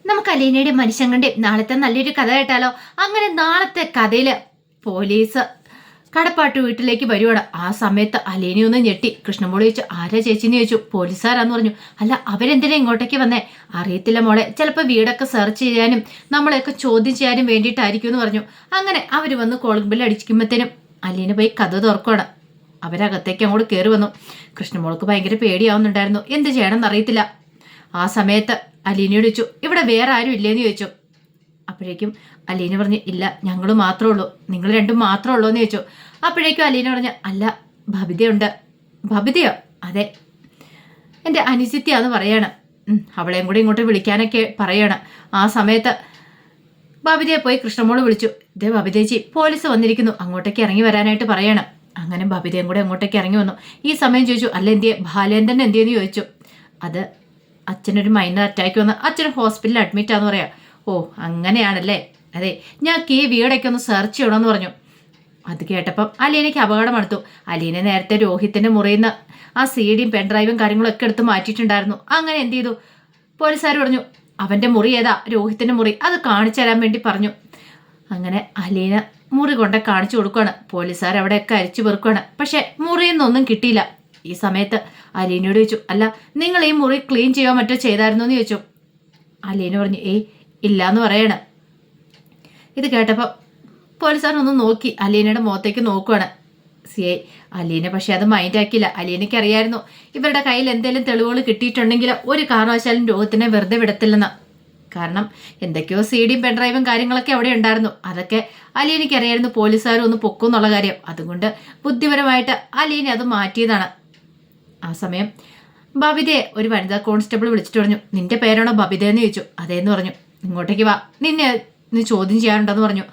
നമുക്ക് അലീനയുടെ മനുഷ്യങ്ങളുടെയും നാളത്തെ നല്ലൊരു കഥ കേട്ടാലോ? അങ്ങനെ നാളത്തെ കഥയില് പോലീസ് കടപ്പാട്ട് വീട്ടിലേക്ക് വരുവാണ്. ആ സമയത്ത് അലീനയൊന്ന് ഞെട്ടി. കൃഷ്ണമോള് ചോദിച്ചു, ആരാ ചേച്ചിന്ന് ചോദിച്ചു. പോലീസുകാരാന്ന് പറഞ്ഞു. അല്ല, അവരെന്തിനാ ഇങ്ങോട്ടേക്ക് വന്നേ? അറിയത്തില്ല മോളെ, ചിലപ്പോൾ വീടൊക്കെ സെർച്ച് ചെയ്യാനും നമ്മളെയൊക്കെ ചോദ്യം ചെയ്യാനും വേണ്ടിയിട്ടായിരിക്കും എന്ന് പറഞ്ഞു. അങ്ങനെ അവർ വന്ന് കോളിംഗ് ബെല്ല് അടിക്കുമ്പോഴത്തേനും അലീന പോയി കഥ തുറക്കുകയാണ്. അവരകത്തേക്ക് അങ്ങോട്ട് കയറി വന്നു. കൃഷ്ണമോൾക്ക് ഭയങ്കര പേടിയാവുന്നുണ്ടായിരുന്നു. എന്ത് ചെയ്യണമെന്ന് അറിയത്തില്ല. ആ സമയത്ത് അലീനയോട് ചോദിച്ചു, ഇവിടെ വേറെ ആരും ഇല്ലേന്ന് ചോദിച്ചു. അപ്പോഴേക്കും അലീന പറഞ്ഞു, ഇല്ല, ഞങ്ങൾ മാത്രമേ ഉള്ളൂ. നിങ്ങൾ രണ്ടും മാത്രമേ ഉള്ളൂ എന്ന് ചോദിച്ചു. അപ്പോഴേക്കും അലീന പറഞ്ഞു, അല്ല, ബബിതയുണ്ട്. ബബിതയോ? അതെ, എൻ്റെ അനിശ്ചിത്യാന്ന് പറയാണ്. അവളെയും കൂടി ഇങ്ങോട്ട് വിളിക്കാനൊക്കെ പറയാണ്. ആ സമയത്ത് ബബിതയെ പോയി കൃഷ്ണമോള് വിളിച്ചു. ഇതേ ബബിതേച്ചി, പോലീസ് വന്നിരിക്കുന്നു, അങ്ങോട്ടേക്ക് ഇറങ്ങി വരാനായിട്ട് പറയണം. അങ്ങനെ ബബിതയും കൂടെ അങ്ങോട്ടേക്ക് ഇറങ്ങി വന്നു. ഈ സമയം ചോദിച്ചു, അല്ല എന്തിയെ, ബാലേന്ദ്രൻ എന്തിയെന്ന് ചോദിച്ചു. അത് അച്ഛനൊരു മൈനർ അറ്റാക്ക് വന്ന് അച്ഛൻ ഹോസ്പിറ്റലിൽ അഡ്മിറ്റ് ആണെന്ന് പറയാം. ഓ, അങ്ങനെയാണല്ലേ. അതെ, ഞങ്ങൾക്ക് ഈ വീടൊക്കെ ഒന്ന് സെർച്ച് ചെയ്യണമെന്ന് പറഞ്ഞു. അത് കേട്ടപ്പം അലീനയ്ക്ക് അപകടം എടുത്തു. അലീന നേരത്തെ രോഹിത്തിന്റെ മുറിയിൽ നിന്ന് ആ സീഡിയും പെൻഡ്രൈവും കാര്യങ്ങളും ഒക്കെ എടുത്ത് മാറ്റിയിട്ടുണ്ടായിരുന്നു. അങ്ങനെ എന്ത് ചെയ്തു? പോലീസുകാർ പറഞ്ഞു, അവന്റെ മുറി ഏതാ? രോഹിത്തിന്റെ മുറി, അത് കാണിച്ചു തരാൻ വേണ്ടി പറഞ്ഞു. അങ്ങനെ അലീന മുറി കൊണ്ട് കാണിച്ചു കൊടുക്കുകയാണ്. പോലീസുകാർ അവിടെയൊക്കെ അരിച്ചു പെറുക്കുകയാണ്. പക്ഷെ മുറിയിൽ നിന്നൊന്നും കിട്ടിയില്ല. ഈ സമയത്ത് അലീനയോട് ചോദിച്ചു, അല്ല, നിങ്ങൾ ഈ മുറി ക്ലീൻ ചെയ്യാൻ മറ്റോ ചെയ്തായിരുന്നു എന്ന് ചോദിച്ചു. അലീന പറഞ്ഞു, ഏയ് ഇല്ലാന്ന് പറയണ. ഇത് കേട്ടപ്പോൾ പോലീസുകാരനൊന്ന് നോക്കി അലീനയുടെ മുഖത്തേക്ക് നോക്കുവാണ്. സിഐ അലീന പക്ഷെ അത് മൈൻഡ് ആക്കിയില്ല. അലീനയ്ക്ക് അറിയായിരുന്നു ഇവരുടെ കയ്യിൽ എന്തെങ്കിലും തെളിവുകൾ കിട്ടിയിട്ടുണ്ടെങ്കിൽ ഒരു കാരണവശാലും രോഗത്തിനെ വെറുതെ വിടത്തില്ലെന്ന്. കാരണം എന്തൊക്കെയോ സീഡിയും പെൻഡ്രൈവും കാര്യങ്ങളൊക്കെ അവിടെ ഉണ്ടായിരുന്നു. അതൊക്കെ അലീനയ്ക്ക് അറിയായിരുന്നു പോലീസുകാരും ഒന്ന് പൊക്കും എന്നുള്ള കാര്യം. അതുകൊണ്ട് ബുദ്ധിപരമായിട്ട് അലീന അത് മാറ്റിയതാണ്. ആ സമയം ബബിതയെ ഒരു വനിതാ കോൺസ്റ്റബിൾ വിളിച്ചിട്ട് പറഞ്ഞു, നിന്റെ പേരാണോ ബബിത എന്ന് ചോദിച്ചു. അതേന്ന് പറഞ്ഞു. ഇങ്ങോട്ടേക്ക് വാ, നിന്നെ നീ ചോദ്യം ചെയ്യാനുണ്ടെന്ന് പറഞ്ഞു.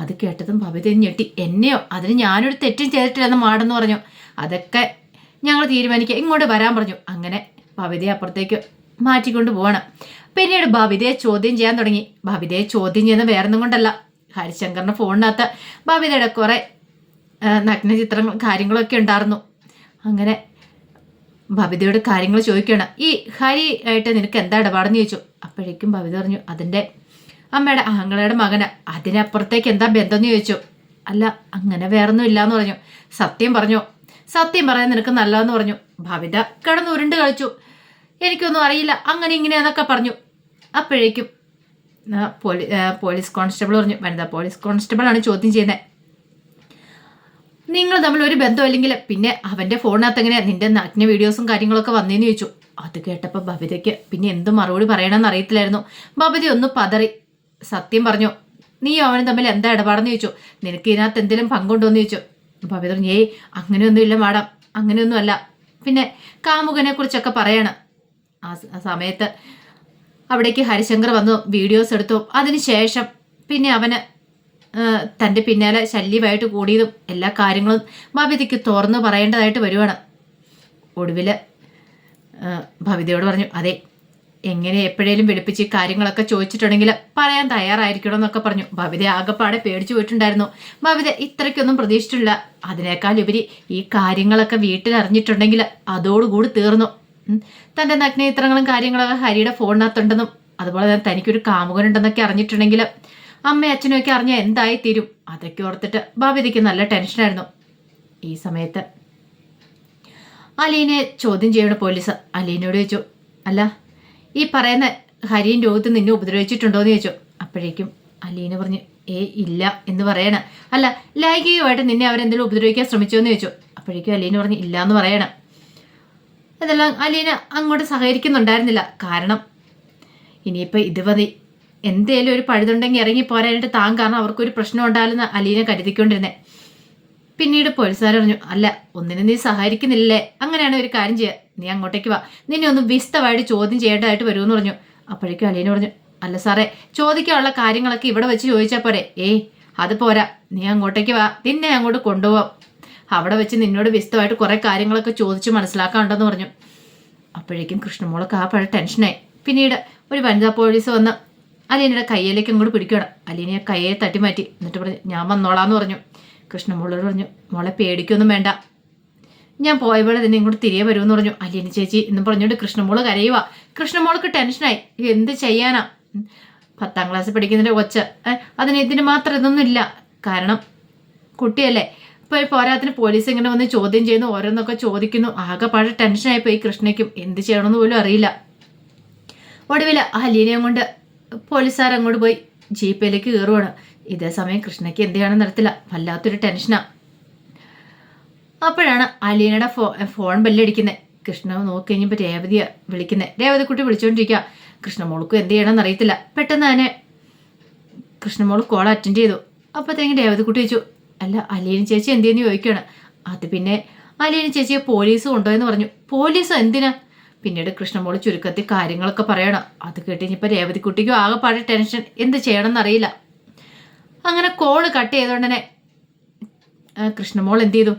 അത് കേട്ടതും ബബിത ഞെട്ടി. എന്നെയോ? അതിന് ഞാനൊരു തെറ്റും ചെയ്തിട്ടില്ലെന്ന് മാടെന്ന് പറഞ്ഞു. അതൊക്കെ ഞങ്ങൾ തീരുമാനിക്കുക, ഇങ്ങോട്ട് വരാൻ പറഞ്ഞു. അങ്ങനെ ബബിതയെ അപ്പുറത്തേക്ക് മാറ്റിക്കൊണ്ട് പോവാണ്. പിന്നീട് ബബിതയെ ചോദ്യം ചെയ്യാൻ തുടങ്ങി. ബബിതയെ ചോദ്യം ചെയ്യുന്ന വേറൊന്നും കൊണ്ടല്ല, ഹരിശങ്കറിന്റെ ഫോണിനകത്ത് ബബിതയുടെ കുറെ നഗ്ന ചിത്രങ്ങൾ കാര്യങ്ങളൊക്കെ ഉണ്ടായിരുന്നു. അങ്ങനെ ബബിതയോട് കാര്യങ്ങൾ ചോദിക്കുകയാണ്. ഈ ഹരി ആയിട്ട് നിനക്ക് എന്താ ഇടപാടെന്ന് ചോദിച്ചു. അപ്പോഴേക്കും ബബിത പറഞ്ഞു, അതിൻ്റെ അമ്മയുടെ ആങ്ങളയുടെ മകന്. അതിനപ്പുറത്തേക്ക് എന്താ ബന്ധം എന്ന് ചോദിച്ചു. അല്ല, അങ്ങനെ വേറൊന്നും ഇല്ലാന്ന് പറഞ്ഞു. സത്യം പറഞ്ഞു. സത്യം പറയാൻ നിനക്ക് നല്ലതെന്ന് പറഞ്ഞു. ബബിത കിടന്ന് ഉരുണ്ട് കളിച്ചു. എനിക്കൊന്നും അറിയില്ല, അങ്ങനെ ഇങ്ങനെയാന്നൊക്കെ പറഞ്ഞു. അപ്പോഴേക്കും പോലീസ് കോൺസ്റ്റബിൾ പറഞ്ഞു, വനിതാ പോലീസ് കോൺസ്റ്റബിളാണ് ചോദ്യം ചെയ്യുന്നത്, നിങ്ങൾ തമ്മിൽ ഒരു ബന്ധമില്ലെങ്കിൽ പിന്നെ അവന്റെ ഫോണിനകത്ത് എങ്ങനെയാ നിന്റെ നഗ്ന വീഡിയോസും കാര്യങ്ങളൊക്കെ വന്നേന്ന് ചോദിച്ചു. അത് കേട്ടപ്പോൾ ബബിതയ്ക്ക് പിന്നെ എന്ത് മറുപടി പറയണമെന്ന് അറിയത്തില്ലായിരുന്നു. ബബിത ഒന്ന് പതറി. സത്യം പറഞ്ഞു, നീയും അവനും തമ്മിൽ എന്താ ഇടപാടെന്ന് ചോദിച്ചു. നിനക്ക് ഇതിനകത്ത് എന്തെങ്കിലും പങ്കുണ്ടോന്ന് ചോദിച്ചു. ബബിത പറഞ്ഞു, ഏയ് അങ്ങനെയൊന്നുമില്ല മാഡം, അങ്ങനെയൊന്നുമല്ല. പിന്നെ കാമുകനെ കുറിച്ചൊക്കെ പറയാണ്. ആ സമയത്ത് അവിടേക്ക് ഹരിശങ്കർ വന്നു, വീഡിയോസ് എടുത്തു. അതിനുശേഷം പിന്നെ അവന് തൻ്റെ പിന്നാലെ ശല്യമായിട്ട് കൂടിയതും എല്ലാ കാര്യങ്ങളും ബബിതയ്ക്ക് തുറന്ന് പറയേണ്ടതായിട്ട് വരുവാണ്. ഒടുവിൽ ബബിതയോട് പറഞ്ഞു, അതെ, എങ്ങനെ എപ്പോഴേലും വെളുപ്പിച്ച് കാര്യങ്ങളൊക്കെ ചോദിച്ചിട്ടുണ്ടെങ്കിൽ പറയാൻ തയ്യാറായിരിക്കണം എന്നൊക്കെ പറഞ്ഞു. ബബിത ആകെപ്പാടെ പേടിച്ചു പോയിട്ടുണ്ടായിരുന്നു. ബബിത ഇത്രയ്ക്കൊന്നും പ്രതീക്ഷിച്ചിട്ടില്ല. അതിനേക്കാൾ ഉപരി ഈ കാര്യങ്ങളൊക്കെ വീട്ടിൽ അറിഞ്ഞിട്ടുണ്ടെങ്കിൽ അതോടുകൂടി തീർന്നു. തൻ്റെ നഗ്നചിത്രങ്ങളും കാര്യങ്ങളൊക്കെ ഹരിയുടെ ഫോണിനകത്തുണ്ടെന്നും അതുപോലെ തന്നെ തനിക്കൊരു കാമുകനുണ്ടെന്നൊക്കെ അറിഞ്ഞിട്ടുണ്ടെങ്കിൽ അമ്മയും അച്ഛനും ഒക്കെ അറിഞ്ഞാൽ എന്തായി തീരും. അതൊക്കെ ഓർത്തിട്ട് ബബിതയ്ക്ക് നല്ല ടെൻഷനായിരുന്നു. ഈ സമയത്ത് അലീനെ ചോദ്യം ചെയ്യണ പോലീസ് അലീനോട് ചോദിച്ചു, അല്ല, ഈ പറയുന്ന ഹരിയും രോഗത്ത് നിന്നെ ഉപദ്രവിച്ചിട്ടുണ്ടോയെന്ന് ചോദിച്ചു. അപ്പോഴേക്കും അലീന പറഞ്ഞു, ഇല്ല എന്ന് പറയണ. അല്ല, ലൈംഗികമായിട്ട് നിന്നെ അവരെന്തെങ്കിലും ഉപദ്രവിക്കാൻ ശ്രമിച്ചോ എന്ന് ചോദിച്ചു. അപ്പോഴേക്കും അലീന പറഞ്ഞു, ഇല്ല എന്ന് പറയണം. അതെല്ലാം അലീന അങ്ങോട്ട് സഹകരിക്കുന്നുണ്ടായിരുന്നില്ല. കാരണം ഇനിയിപ്പോൾ ഇത് മതി, എന്തേലും ഒരു പഴുതുണ്ടെങ്കിൽ ഇറങ്ങി പോരാനായിട്ട് താൻ കാരണം അവർക്കൊരു പ്രശ്നം ഉണ്ടാവില്ലെന്ന് അലീന കരുതിക്കൊണ്ടിരുന്നേ. പിന്നീട് പോലീസുകാർ പറഞ്ഞു, അല്ല, ഒന്നിനും നീ സഹായിക്കുന്നില്ലേ, അങ്ങനെയാണ് ഒരു കാര്യം ചെയ്യുക, നീ അങ്ങോട്ടേക്ക് വാ, നിന്നെ ഒന്ന് വിശദമായിട്ട് ചോദ്യം ചെയ്യേണ്ടതായിട്ട് വരുമെന്ന് പറഞ്ഞു. അപ്പോഴേക്കും അലീന പറഞ്ഞു, അല്ല സാറേ, ചോദിക്കാനുള്ള കാര്യങ്ങളൊക്കെ ഇവിടെ വെച്ച് ചോദിച്ചാൽ പോരെ. അത് പോരാ, നീ അങ്ങോട്ടേക്ക് വാ, നിന്നെ അങ്ങോട്ട് കൊണ്ടുപോവാം, അവിടെ വെച്ച് നിന്നോട് വിശദമായിട്ട് കുറേ കാര്യങ്ങളൊക്കെ ചോദിച്ച് മനസ്സിലാക്കാനുണ്ടെന്ന് പറഞ്ഞു. അപ്പോഴേക്കും കൃഷ്ണമോളൊക്കെ ആ പഴയ ടെൻഷനായി. പിന്നീട് ഒരു വനിതാ പോലീസ് വന്ന് അലീനയുടെ കയ്യിലേക്ക് അങ്ങോട്ട് പിടിക്കുകയാണ്. അലീനയെ കയ്യെ തട്ടി മാറ്റി. എന്നിട്ട് പറഞ്ഞു, ഞാൻ വന്നോളാന്ന് പറഞ്ഞു. കൃഷ്ണമോളോട് പറഞ്ഞു, മോളെ പേടിക്കൊന്നും വേണ്ട, ഞാൻ പോയപോലെ തന്നെ ഇങ്ങോട്ട് തിരികെ വരുമെന്ന് പറഞ്ഞു. അലീന ചേച്ചി എന്നും പറഞ്ഞുകൊണ്ട് കൃഷ്ണമോള് കരയുക. കൃഷ്ണമോൾക്ക് ടെൻഷനായി. എന്ത് ചെയ്യാനാ, 10ാം ക്ലാസ് പഠിക്കുന്നതിൻ്റെ കൊച്ച് അതിന് ഇതിന് മാത്രം ഇതൊന്നും ഇല്ല. കാരണം കുട്ടിയല്ലേ. ഇപ്പോൾ പോരാത്തിന് പോലീസ് ഇങ്ങനെ വന്ന് ചോദ്യം ചെയ്യുന്നു, ഓരോന്നൊക്കെ ചോദിക്കുന്നു. ആകെപ്പാടെ ടെൻഷനായിപ്പോയി കൃഷ്ണയ്ക്കും. എന്ത് ചെയ്യണമെന്ന് പോലും അറിയില്ല. ഒടുവിൽ അലീനയും കൊണ്ട് പോലീസുകാർ അങ്ങോട്ട് പോയി ജീപ്പിലേക്ക് കയറുവാണ്. ഇതേ സമയം കൃഷ്ണയ്ക്ക് എന്ത് ചെയ്യണമെന്ന് അറിയത്തില്ല. വല്ലാത്തൊരു ടെൻഷനാണ്. അപ്പോഴാണ് അലീനയുടെ ഫോൺ ബെല്ലടിക്കുന്നത്. കൃഷ്ണ നോക്കി കഴിഞ്ഞപ്പോൾ രേവതിയെ വിളിക്കുന്നത്. രേവതി കുട്ടി വിളിച്ചുകൊണ്ടിരിക്കുക. കൃഷ്ണമോൾക്കും എന്ത് ചെയ്യണമെന്ന് അറിയത്തില്ല. പെട്ടെന്ന് തന്നെ കൃഷ്ണമോൾ കോൾ അറ്റൻഡ് ചെയ്തു. അപ്പോഴത്തേക്കും രേവതി കുട്ടി ചോദിച്ചു, അല്ല അലീന ചേച്ചി എന്തെന്ന് ചോദിക്കുകയാണ്. അത് പിന്നെ അലീന ചേച്ചിയെ പോലീസ് കൊണ്ടുപോയെന്ന് പറഞ്ഞു. പോലീസോ എന്തിനാ? പിന്നീട് കൃഷ്ണമോൾ ചുരുക്കത്തിൽ കാര്യങ്ങളൊക്കെ പറയണം. അത് കേട്ടുകഴിഞ്ഞപ്പോൾ രേവതി കുട്ടിക്കും ആകെപ്പാടെ ടെൻഷൻ. എന്ത് ചെയ്യണമെന്ന് അറിയില്ല. അങ്ങനെ കോള് കട്ട് ചെയ്തുകൊണ്ട് തന്നെ കൃഷ്ണമോൾ എന്ത് ചെയ്തു,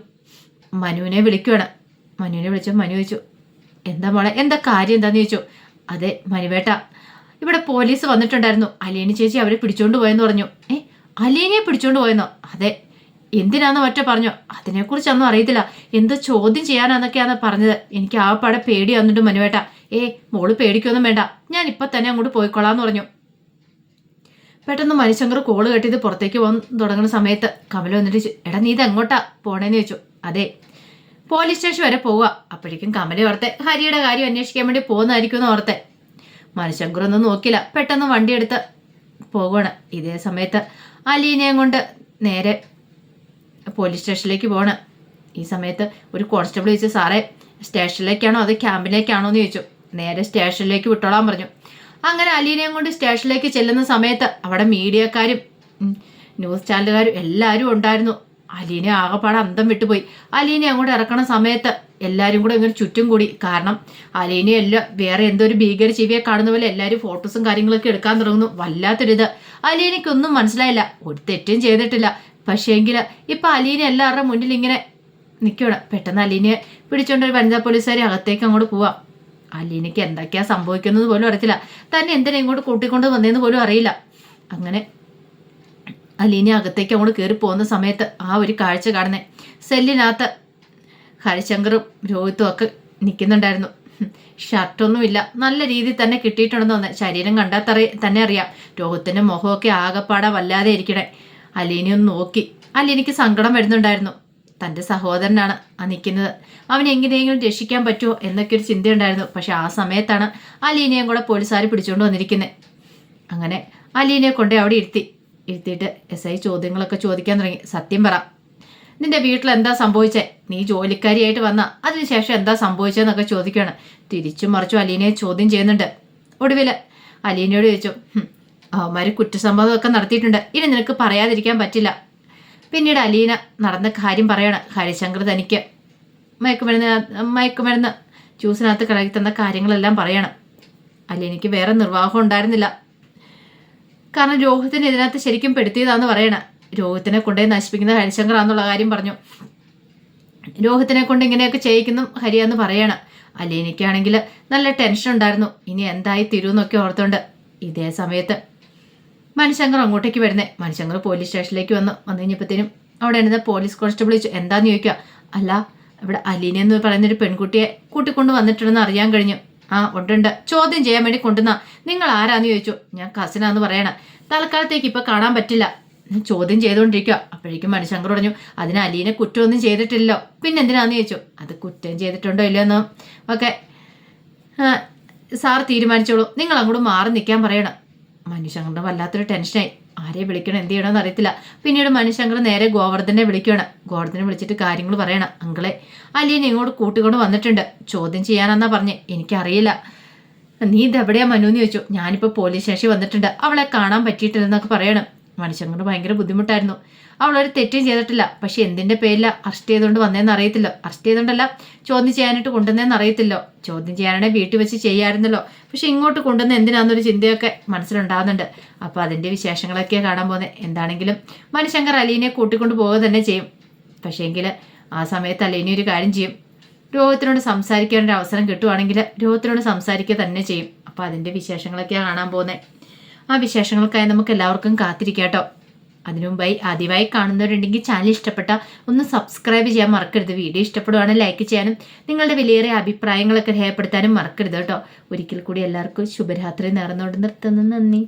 മനുവിനെ വിളിക്കുകയാണ്. മനുവിനെ വിളിച്ചു. മനു ചോദിച്ചു, എന്താ മോളെ, എന്താ കാര്യം എന്താന്ന് ചോദിച്ചു. അതെ മനുവേട്ട, ഇവിടെ പോലീസ് വന്നിട്ടുണ്ടായിരുന്നു. അലീന ചേച്ചി അവരെ പിടിച്ചോണ്ട് പോയെന്ന് പറഞ്ഞു. അലീനയെ പിടിച്ചോണ്ട് പോയെന്നോ? അതെ. എന്തിനാന്ന് ഒറ്റ പറഞ്ഞു. അതിനെക്കുറിച്ചൊന്നും അറിയത്തില്ല. എന്ത് ചോദ്യം ചെയ്യാനാന്നൊക്കെയാന്ന് പറഞ്ഞത്. എനിക്ക് ആകെപ്പാടെ പേടി വന്നിട്ട് മനുവേട്ട. മോള് പേടിക്കൊന്നും വേണ്ട, ഞാൻ ഇപ്പൊ തന്നെ അങ്ങോട്ട് പോയിക്കൊള്ളാന്ന് പറഞ്ഞു. പെട്ടെന്ന് മനുശങ്കർ കോള് കെട്ടിയത് പുറത്തേക്ക് പോകാൻ തുടങ്ങുന്ന സമയത്ത് കമല വന്നിട്ട്, എടാ നീ ഇത് എങ്ങോട്ടാ പോണേന്ന് ചോദിച്ചു. അതെ പോലീസ് സ്റ്റേഷൻ വരെ പോവുക. അപ്പോഴേക്കും കമല ഓർത്തെ ഹരിയുടെ കാര്യം അന്വേഷിക്കാൻ വേണ്ടി പോകുന്നതായിരിക്കും എന്ന് ഓർത്തെ. മനുശങ്കർ ഒന്നും നോക്കില്ല. പെട്ടെന്ന് വണ്ടിയെടുത്ത് പോവുകയാണ്. ഇതേ സമയത്ത് അലീനയും കൊണ്ട് നേരെ പോലീസ് സ്റ്റേഷനിലേക്ക് പോകണം. ഈ സമയത്ത് ഒരു കോൺസ്റ്റബിൾ ചോദിച്ചു, സാറേ സ്റ്റേഷനിലേക്കാണോ അതോ ക്യാമ്പിലേക്കാണോ എന്ന് ചോദിച്ചു. നേരെ സ്റ്റേഷനിലേക്ക് വിട്ടോളാൻ പറഞ്ഞു. അങ്ങനെ അലീനയും കൊണ്ട് സ്റ്റേഷനിലേക്ക് ചെല്ലുന്ന സമയത്ത് അവിടെ മീഡിയക്കാരും ന്യൂസ് ചാനലുകാരും എല്ലാവരും ഉണ്ടായിരുന്നു. അലീന ആകെപ്പാടെ അന്തം വിട്ടുപോയി. അലീനെ അങ്ങോട്ട് ഇറക്കണ സമയത്ത് എല്ലാവരും കൂടെ ഇങ്ങനെ ചുറ്റും കൂടി. കാരണം അലീനയെല്ലാം വേറെ എന്തോ ഒരു ഭീകര ജീവിയെ കാണുന്ന പോലെ എല്ലാവരും ഫോട്ടോസും കാര്യങ്ങളൊക്കെ എടുക്കാൻ തുടങ്ങുന്നു. വല്ലാത്തൊരിത്. അലീനയ്ക്കൊന്നും മനസ്സിലായില്ല. ഒരു തെറ്റും ചെയ്തിട്ടില്ല. പക്ഷേങ്കിൽ ഇപ്പൊ അലീന എല്ലാവരുടെ മുന്നിൽ ഇങ്ങനെ നിൽക്കുകയാണ്. പെട്ടെന്ന് അലീനയെ പിടിച്ചോണ്ട് ഒരു വനിതാ പോലീസുകാരി അകത്തേക്ക് അങ്ങോട്ട് പോവാം. അലീനയ്ക്ക് എന്തൊക്കെയാ സംഭവിക്കുന്നത് പോലും അറിയത്തില്ല. തന്നെ എന്തിനാ ഇങ്ങോട്ട് കൂട്ടിക്കൊണ്ട് വന്നതെന്ന് പോലും അറിയില്ല. അങ്ങനെ അലീന അകത്തേക്ക് അങ്ങോട്ട് കയറി പോകുന്ന സമയത്ത് ആ ഒരു കാഴ്ച കാണുന്നേ, സെല്ലിനകത്ത് ഹരിശങ്കറും രോഹിത്തും ഒക്കെ നിൽക്കുന്നുണ്ടായിരുന്നു. ഷർട്ടൊന്നുമില്ല, നല്ല രീതിയിൽ തന്നെ കിട്ടിയിട്ടുണ്ടെന്ന് തോന്നുന്നത്. ശരീരം കണ്ടാൽ തന്നെ അറിയാം. രോഹിത്തിന്റെ മുഖമൊക്കെ ആകെപ്പാടെ വല്ലാതെ ഇരിക്കണേ. അലീനയൊന്ന് നോക്കി. അലീനയ്ക്ക് സങ്കടം വരുന്നുണ്ടായിരുന്നു. തൻ്റെ സഹോദരനാണ് ആ നിൽക്കുന്നത്. അവനെ എങ്ങനെയെങ്കിലും രക്ഷിക്കാൻ പറ്റുമോ എന്നൊക്കെ ഒരു ചിന്തയുണ്ടായിരുന്നു. പക്ഷെ ആ സമയത്താണ് അലീനയും കൂടെ പോലീസുകാർ പിടിച്ചുകൊണ്ട് വന്നിരിക്കുന്നത്. അങ്ങനെ അലീനയെ കൊണ്ട് അവിടെ ഇരുത്തിയിട്ട് SI ചോദ്യങ്ങളൊക്കെ ചോദിക്കാൻ തുടങ്ങി. സത്യം പറ, നിന്റെ വീട്ടിൽ എന്താ സംഭവിച്ചേ? നീ ജോലിക്കാരിയായിട്ട് വന്ന അതിനുശേഷം എന്താ സംഭവിച്ചതെന്നൊക്കെ ചോദിക്കുകയാണ്. തിരിച്ചും മറിച്ചും അലീനയെ ചോദ്യം ചെയ്യുന്നുണ്ട്. ഒടുവിൽ അലീനയോട് ചോദിച്ചു, അവന്മാര് കുറ്റസമ്മതമൊക്കെ നടത്തിയിട്ടുണ്ട്, ഇനി നിനക്ക് പറയാതിരിക്കാൻ പറ്റില്ല. പിന്നീട് അലീന നടന്ന കാര്യം പറയാണ്. ഹരിശങ്കർ തനിക്ക് മയക്കുമരുന്ന് ജ്യൂസിനകത്ത് കലക്കി തന്ന കാര്യങ്ങളെല്ലാം പറയണം. അലീനയ്ക്ക് വേറെ നിർവാഹം ഉണ്ടായിരുന്നില്ല. കാരണം രോഹിത്തിനെ ഇതിനകത്ത് ശരിക്കും പെടുത്തിയതാന്ന് പറയണം. രോഹിത്തിനെ കൊണ്ടേ നശിപ്പിക്കുന്ന ഹരിശങ്കറാന്നുള്ള കാര്യം പറഞ്ഞു. രോഹിത്തിനെ കൊണ്ട് ഇങ്ങനെയൊക്കെ ചെയ്യിക്കുന്നു ഹരിയാന്ന് പറയണം. അലീനയ്ക്കാണെങ്കിൽ നല്ല ടെൻഷൻ ഉണ്ടായിരുന്നു. ഇനി എന്തായി തീരുമെന്നൊക്കെ ഓർത്തോണ്ട്. ഇതേ സമയത്ത് മനുശങ്കർ അങ്ങോട്ടേക്ക് വരുന്നേ. മനുശങ്കർ പോലീസ് സ്റ്റേഷനിലേക്ക് വന്നു കഴിഞ്ഞപ്പോഴത്തേനും അവിടെ ഇരുന്ന പോലീസ് കോൺസ്റ്റബിൾ ചോദിച്ചു, എന്താന്ന് ചോദിക്കുക. അല്ല, ഇവിടെ അലീന എന്ന് പറയുന്നൊരു പെൺകുട്ടിയെ കൂട്ടിക്കൊണ്ട് വന്നിട്ടുണ്ടെന്ന് അറിയാൻ കഴിഞ്ഞു. ഉണ്ട്. ചോദ്യം ചെയ്യാൻ വേണ്ടി കൊണ്ടുവന്ന. നിങ്ങൾ ആരാന്ന് ചോദിച്ചു. ഞാൻ കസിനാന്ന് പറയണം. തൽക്കാലത്തേക്ക് ഇപ്പൊ കാണാൻ പറ്റില്ല, ചോദ്യം ചെയ്തുകൊണ്ടിരിക്കുക. അപ്പോഴേക്കും മനുശങ്കർ പറഞ്ഞു, അതിന് അലീന കുറ്റമൊന്നും ചെയ്തിട്ടില്ലല്ലോ, പിന്നെന്തിനാന്ന് ചോദിച്ചു. അത് കുറ്റം ചെയ്തിട്ടുണ്ടോ ഇല്ലയെന്നോ ഒക്കെ സാർ തീരുമാനിച്ചോളൂ, നിങ്ങൾ അങ്ങോട്ട് മാറി നിൽക്കാൻ പറയണം. മനുശങ്കറിന് വല്ലാത്തൊരു ടെൻഷനായി. ആരെ വിളിക്കണം, എന്ത് ചെയ്യണമെന്ന് അറിയത്തില്ല. പിന്നീട് മനുശങ്കർ നേരെ ഗോവർദ്ധനെ വിളിക്കുകയാണ്. ഗോവർദ്ധനെ വിളിച്ചിട്ട് കാര്യങ്ങൾ പറയണം. അങ്കിളെ, അലീന ഇങ്ങോട്ട് കൂട്ടിക്കൊണ്ട് വന്നിട്ടുണ്ട്, ചോദ്യം ചെയ്യാനെന്നാ പറഞ്ഞേ. എനിക്കറിയില്ല. നീ ഇതെവിടെയാ മനു എന്ന് ചോദിച്ചു. ഞാനിപ്പോൾ പോലീസ് സ്റ്റേഷൻ വന്നിട്ടുണ്ട്, അവളെ കാണാൻ പറ്റിയിട്ടില്ലെന്നൊക്കെ പറയണം. മനുശങ്കറിന് ഭയങ്കര ബുദ്ധിമുട്ടായിരുന്നു. അവളൊരു തെറ്റും ചെയ്തിട്ടില്ല. പക്ഷെ എന്തിന്റെ പേരില അറസ്റ്റ് ചെയ്തുകൊണ്ട് വന്നതെന്ന് അറിയത്തില്ല. അറസ്റ്റ് ചെയ്തുകൊണ്ടല്ല, ചോദ്യം ചെയ്യാനായിട്ട് കൊണ്ടുവന്നതെന്ന് അറിയത്തില്ലോ. ചോദ്യം ചെയ്യാനാണെങ്കിൽ വീട്ടിൽ വെച്ച് ചെയ്യാമായിരുന്നല്ലോ. പക്ഷെ ഇങ്ങോട്ട് കൊണ്ടുവന്ന എന്തിനാന്നൊരു ചിന്തയൊക്കെ മനസ്സിലുണ്ടാകുന്നുണ്ട്. അപ്പോൾ അതിന്റെ വിശേഷങ്ങളൊക്കെയാണ് കാണാൻ പോകുന്നത്. എന്താണെങ്കിലും മനുശങ്കർ അലീനെ കൂട്ടിക്കൊണ്ട് പോവുക തന്നെ ചെയ്യും. പക്ഷേങ്കിൽ ആ സമയത്ത് അലീന ഒരു കാര്യം ചെയ്യും. രോഹിത്തിനോട് സംസാരിക്കാനൊരു അവസരം കിട്ടുവാണെങ്കിൽ രോഹിത്തിനോട് സംസാരിക്കുക തന്നെ ചെയ്യും. അപ്പോൾ അതിന്റെ വിശേഷങ്ങളൊക്കെയാണ് കാണാൻ പോകുന്നത്. ആ വിശേഷങ്ങൾക്കായി നമുക്ക് എല്ലാവർക്കും കാത്തിരിക്കാട്ടോ. അതിനു മുമ്പായി ആദ്യമായി കാണുന്നവരുണ്ടെങ്കിൽ ചാനൽ ഇഷ്ടപ്പെട്ട ഒന്ന് സബ്സ്ക്രൈബ് ചെയ്യാൻ മറക്കരുത്. വീഡിയോ ഇഷ്ടപ്പെടുവാണെങ്കിൽ ലൈക്ക് ചെയ്യാനും നിങ്ങളുടെ വിലയേറിയ അഭിപ്രായങ്ങളൊക്കെ രേഖപ്പെടുത്താനും മറക്കരുത് കേട്ടോ. ഒരിക്കൽ കൂടി എല്ലാവർക്കും ശുഭരാത്രി നേർന്നുകൊണ്ട് നിർത്തുന്നു. നന്ദി.